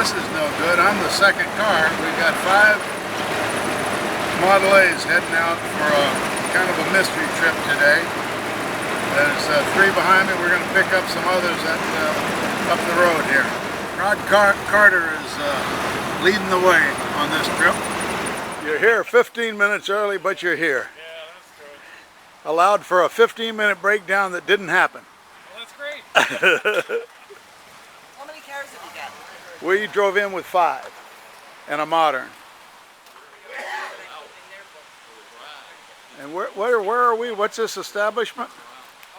this is no good. I'm the second car. We've got 5 Model A's heading out for a kind of a mystery trip today. There's 3 behind me. We're going to pick up some others up the road here. Rod Carter is leading the way on this trip. You're here 15 minutes early, but you're here. Yeah, that's good. Allowed for a 15-minute breakdown that didn't happen. Well, that's great. How many cars have you got? We drove in with 5 and a modern. And where are we? What's this establishment?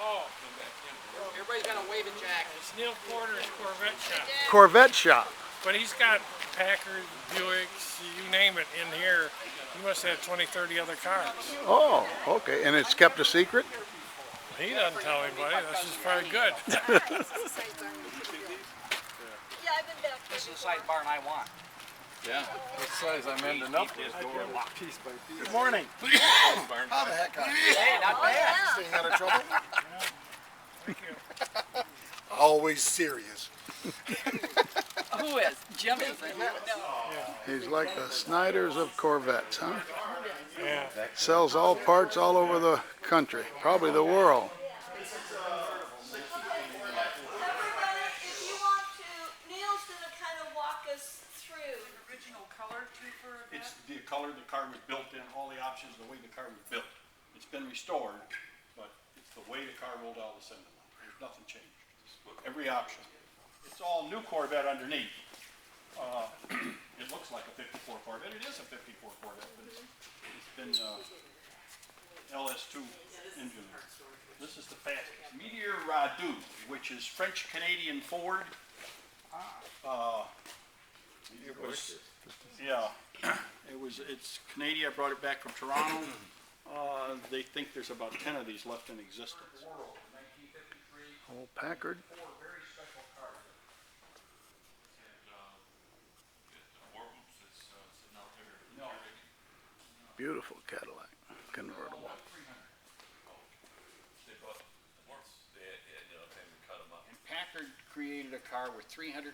Oh, Everybody's got a waving jacket. it's Neil Porter's Corvette shop. Corvette shop. But he's got Packard, Buicks, you name it in here. He must have 20, 30 other cars. Oh, okay. And it's kept a secret? He doesn't tell anybody. That's just probably good. This is the size barn I want. Yeah, what size I'm in enough to go piece by piece. Good morning. How the heck are you? Hey, not bad. Staying out of trouble? Thank you. Always serious. Who is? Jimmy? He's like the Snyders of Corvettes, huh? Yeah. Sells all parts all over the country, probably the world. It's the color the car was built in, all the options, the way the car was built. It's been restored, but it's the way the car rolled out of the assembly line. There's nothing changed. Every option. It's all new Corvette underneath. It looks like a 54 Corvette. It is a 54 Corvette, but it's been LS2 engine. This is the fastest. Meteor Radu, which is French-Canadian Ford. It was, yeah, it's Canadian. I brought it back from Toronto. They think there's about 10 of these left in existence. Old Packard. Beautiful Cadillac convertible. And Packard created a car with 305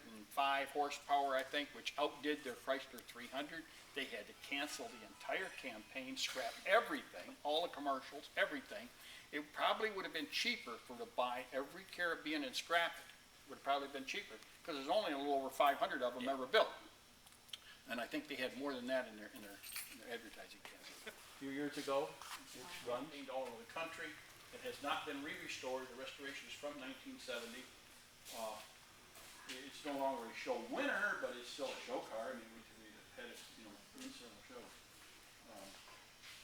horsepower, I think, which outdid their Chrysler 300. They had to cancel the entire campaign, scrap everything, all the commercials, everything. It probably would have been cheaper to buy every Caribbean and scrap it. Would have probably been cheaper because there's only a little over 500 of them ever built. And I think they had more than that in their advertising campaign. A few years ago, it's run all over the country. It has not been re-restored. The restoration is from 1970. It's no longer a show winner, but it's still a show car. I mean, we had it, in several shows.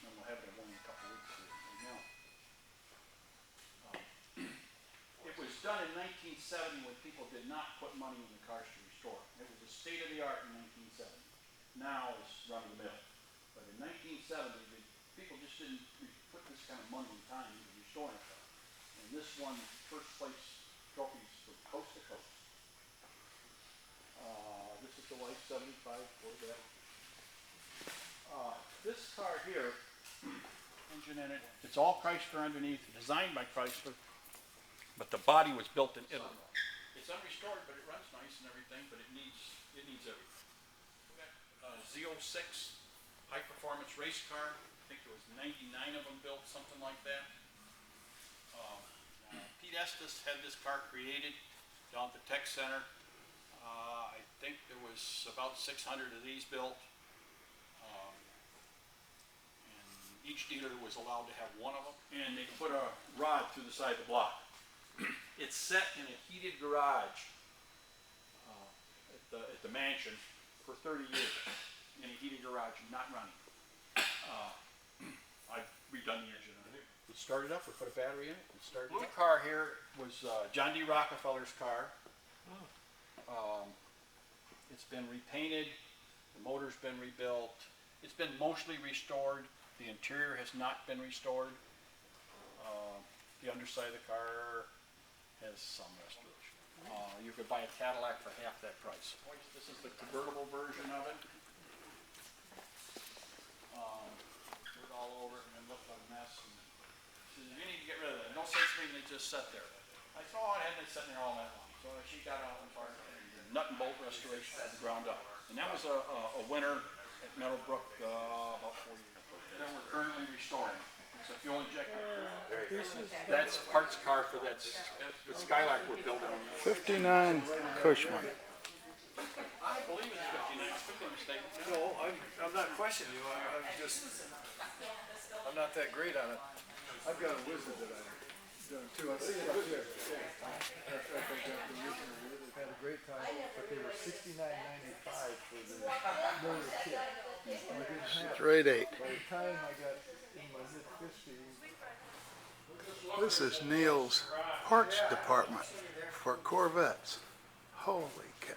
And we'll have it at one in a couple of weeks right now. It was done in 1970 when people did not put money in the cars to restore. It was a state of the art in 1970. Now it's run of the mill. But in 1970, people just didn't put this kind of money and time into restoring a car. And this won first place trophies from coast to coast. This is the Life 75 Corvette. This car here, engine in it, it's all Chrysler underneath, designed by Chrysler, but the body was built in Italy. It's unrestored, but it runs nice and everything, but it needs everything. Z06 high performance race car. I think there was 99 of them built, something like that. Pete Estes had this car created down at the Tech Center. I think there was about 600 of these built. And each dealer was allowed to have one of them. And they put a rod through the side of the block. It's set in a heated garage at the mansion for 30 years. In a heated garage, not running. I've redone the engine on it. It started up, we put a battery in it, and started. The car here was John D. Rockefeller's car. It's been repainted, the motor's been rebuilt, it's been mostly restored, the interior has not been restored. The underside of the car has some restoration. You could buy a Cadillac for half that price. This is the convertible version of it. Dirt all over it and it looked like a mess. And you need to get rid of that. No sense leaving it just sit there. I saw it had been sitting there all night long, so she got out and started nut and bolt restoration from the ground up. And that was a winner at Meadowbrook about 4 years ago. That we're currently restoring. It's a fuel injector. That's parts car for that the Skylark we're building. 59 Cushman. I believe it's 59. Could be mistaken. No, I'm not questioning you. I'm not that great on it. I've got a wizard that I've done too. I've seen it up there. They've had a great time, but they were $69.95 for the motor kit. And I didn't have it. Straight 8. By the time I got in my mid-50s, This is Neil's parts department for Corvettes. Holy cow.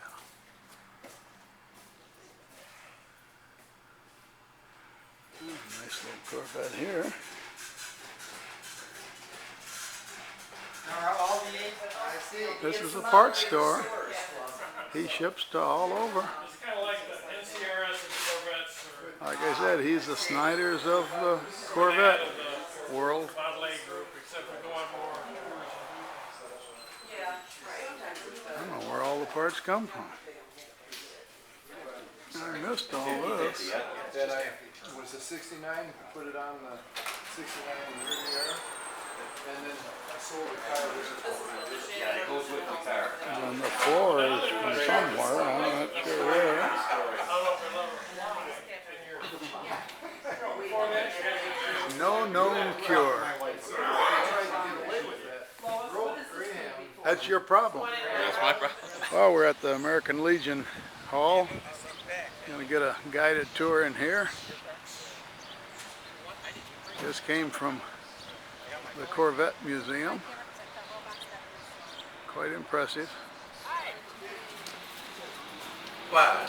Nice little Corvette here. This is a parts store. He ships to all over. It's kind of like the NCRS and Corvettes, or Like I said, he's the Snyders of the Corvette world. Model A group, except we go on more. I don't know where all the parts come from. I missed all this. and I was a 69, put it on the 69 in the rear air, and then I sold the car with it. Yeah, it goes with the car. And the floor is from somewhere. I'm not sure where. No known cure. That's your problem. That's my problem. Well, we're at the American Legion Hall. Gonna get a guided tour in here. Just came from the Corvette Museum. Quite impressive. Wow.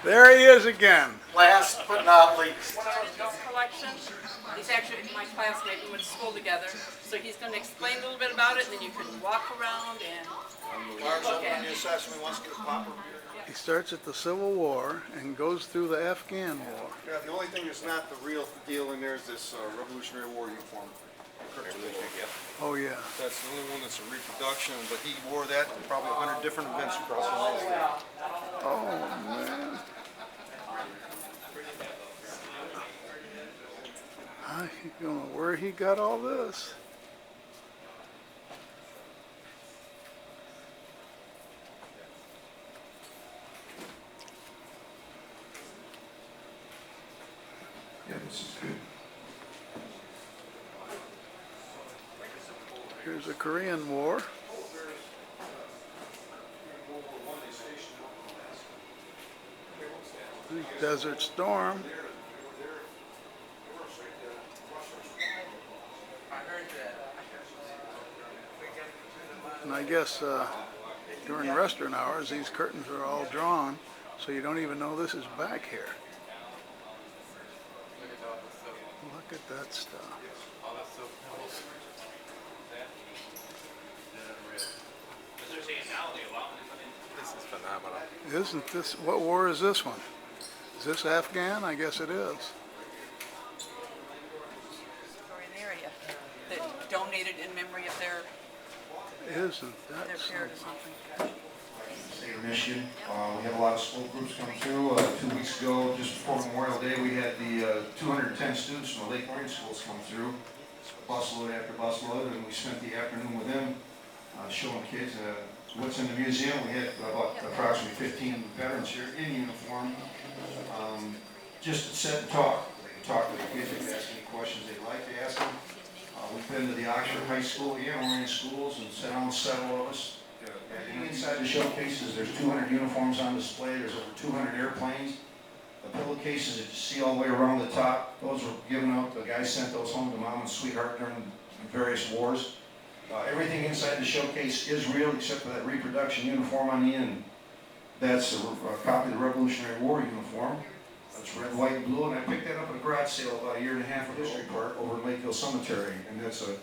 There he is again. Last but not least. One of his golf collection. He's actually my classmate. We went to school together. So he's going to explain a little bit about it, and then you can walk around and look at it. assessment wants to get a popper. He starts at the Civil War and goes through the Afghan War. Yeah, the only thing that's not the real deal in there is this Revolutionary War uniform. Oh yeah. That's the only one that's a reproduction, but he wore that to probably 100 different events across the United States. Oh man. I don't know where he got all this. Yeah, this is good. Here's the Korean War. Desert Storm. And I guess during restaurant hours, these curtains are all drawn, so you don't even know this is back here. Look at that stuff. This is phenomenal. Isn't this, what war is this one? Is this Afghan? I guess it is. Victorian area that donated in memory of their Isn't that parent or something? something. State of Michigan. We have a lot of school groups come through. 2 weeks ago, just before Memorial Day, we had the 210 students from the Lake Orion schools come through, busload after busload, and we spent the afternoon with them showing kids what's in the museum. We had about approximately 15 veterans here in uniform, just to sit and talk. They can talk to the kids, they can ask any questions they'd like to ask them. We've been to the Oxford High School and Orion schools and sat down with several of us. And inside the showcases, there's 200 uniforms on display, there's over 200 airplanes. The pillowcases that you see all the way around the top, those were given out, the guys sent those home to mom and sweetheart during various wars. Everything inside the showcase is real except for that reproduction uniform on the end. That's a copy of the Revolutionary War uniform. It's red, white, and blue, and I picked that up at a garage sale about a year and a half ago History Park over in Lakeville Cemetery, and that's a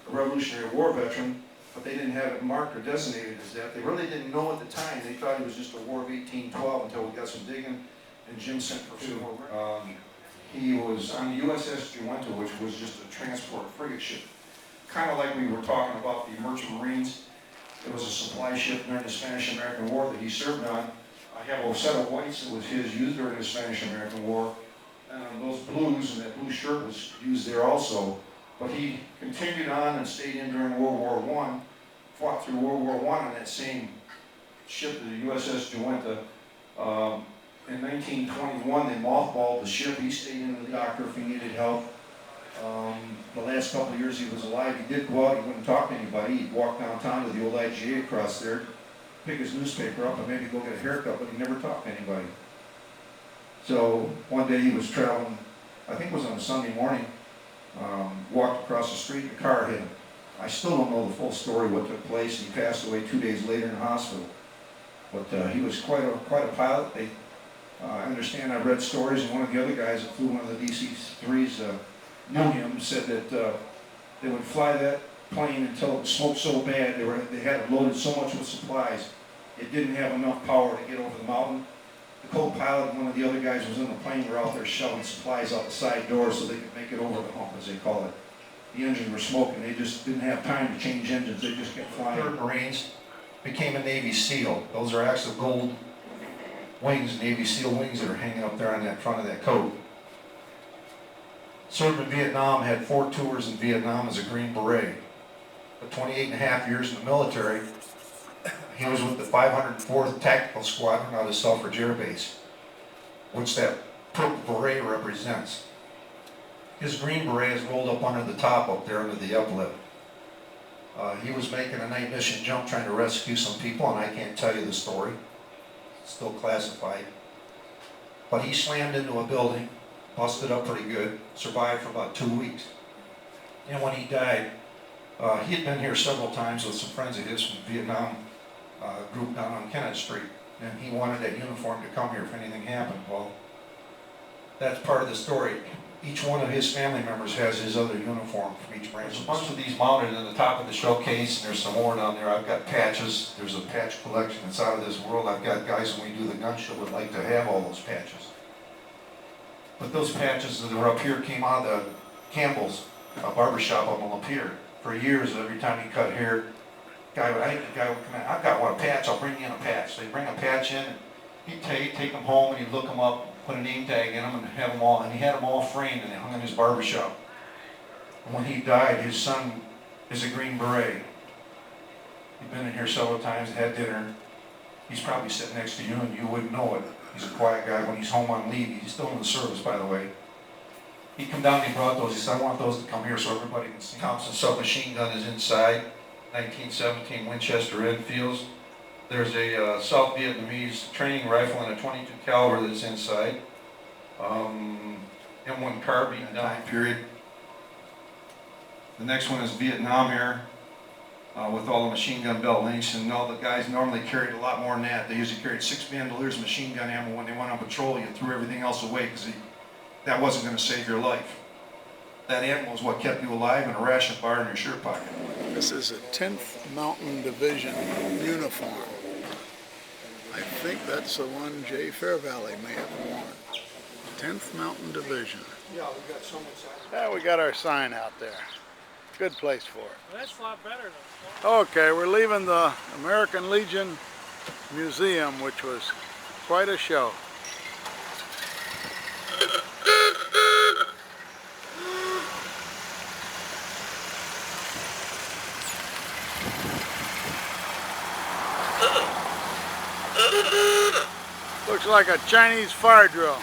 Revolutionary War veteran, but they didn't have it marked or designated as that. They really didn't know at the time. They thought it was just a War of 1812 until we got some digging, and Jim sent for some more. He was on the USS Juento, which was just a transport frigate ship kind of like we were talking about the Merchant Marines. It was a supply ship during the Spanish-American War that he served on. I have a set of whites that was his used during the Spanish-American War. Those blues and that blue shirt was used there also. But he continued on and stayed in during World War I, fought through World War I on that same ship, the USS Juventa. In 1921, they mothballed the ship. He stayed in the doctor if he needed help. The last couple of years he was alive, he did go out, he wouldn't talk to anybody. He'd walk downtown to the old IGA across there, pick his newspaper up and maybe go get a haircut, but he never talked to anybody. So one day he was traveling, I think it was on a Sunday morning, walked across the street and a car hit him. I still don't know the full story what took place. He passed away 2 days later in the hospital. But he was quite a pilot. I understand, I read stories, and one of the other guys that flew one of the DC-3s knew him, said that they would fly that plane until it smoked so bad, they had it loaded so much with supplies, it didn't have enough power to get over the mountain. The co-pilot and one of the other guys was in the plane, were out there shoving supplies out the side door so they could make it over the hump, as they call it. The engines were smoking, they just didn't have time to change engines, they just kept flying. Third Marines became a Navy SEAL. Those are actual gold wings, Navy SEAL wings that are hanging up there on that front of that coat. Served in Vietnam, had 4 tours in Vietnam as a Green Beret. But 28.5 years in the military, he was with the 504th Tactical Squadron out of Selfridge Air Base, which that purple beret represents. His Green Beret is rolled up under the top up there under the uplift. He was making a night mission jump trying to rescue some people, and I can't tell you the story. It's still classified. But he slammed into a building, busted up pretty good, survived for about 2 weeks. And when he died, he had been here several times with some friends of his from the Vietnam group down on Kennett Street. And he wanted that uniform to come here if anything happened. Well, that's part of the story. Each one of his family members has his other uniform from each branch. There's a bunch of these mounted in the top of the showcase, and there's some more down there. I've got patches. There's a patch collection that's out of this world. I've got guys, when we do the gun show, would like to have all those patches. But those patches that are up here came out of the Campbell's barbershop up on Lapeer. For years, every time he cut hair, the guy would come in, I've got one patch, I'll bring you in a patch. They'd bring a patch in, and he'd take them home, and he'd look them up, put a name tag in them, and have them all, and he had them all framed, and they hung in his barbershop. And when he died, his son is a Green Beret. He'd been in here several times, had dinner. He's probably sitting next to you, and you wouldn't know it. He's a quiet guy. When he's home on leave, he's still in the service, by the way. He come down and he brought those. He said, I want those to come here so everybody can see. Thompson submachine gun is inside. 1917 Winchester Enfields. There's a South Vietnamese training rifle and a .22 caliber that's inside. M1 carbine time period. The next one is Vietnam here. With all the machine gun belt links, and all the guys normally carried a lot more than that. They usually carried 6 bandoliers of machine gun ammo when they went on patrol. You threw everything else away because that wasn't going to save your life. That ammo was what kept you alive, and a ration bar in your shirt pocket. This is a 10th Mountain Division uniform. I think that's the one Jay Fairvalley may have worn. 10th Mountain Division. Yeah, we got so much. Yeah, we got our sign out there. Good place for it. Well, that's a lot better than. Okay, we're leaving the American Legion Museum, which was quite a show. Looks like a Chinese fire drill.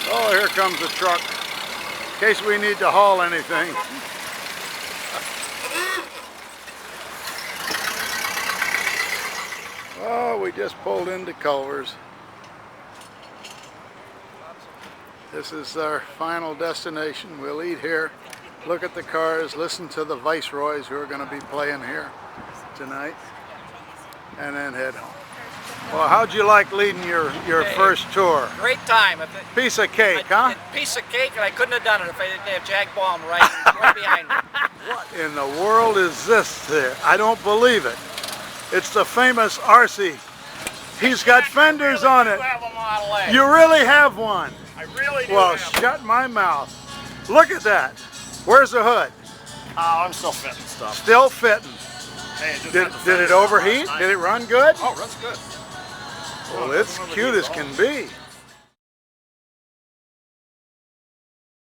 Oh, here comes a truck, in case we need to haul anything. Oh, we just pulled into Culver's. This is our final destination. We'll eat here, look at the cars, listen to the Viceroys who are going to be playing here tonight, and then head home. Well, how'd you like leading your first tour? Great time. Piece of cake, huh? Piece of cake, and I couldn't have done it if I didn't have Jack Baum right behind me. What in the world is this there? I don't believe it. It's the famous RC. He's got fenders on it. have a Model A. You really have one. I really do Well, have shut my mouth. Look at that. Where's the hood? Oh, I'm still fitting stuff. Still fitting. Hey, just Did, got the did fenders it on overheat? last night. Did it run good? Oh, that's good. Well, it's cute as can be.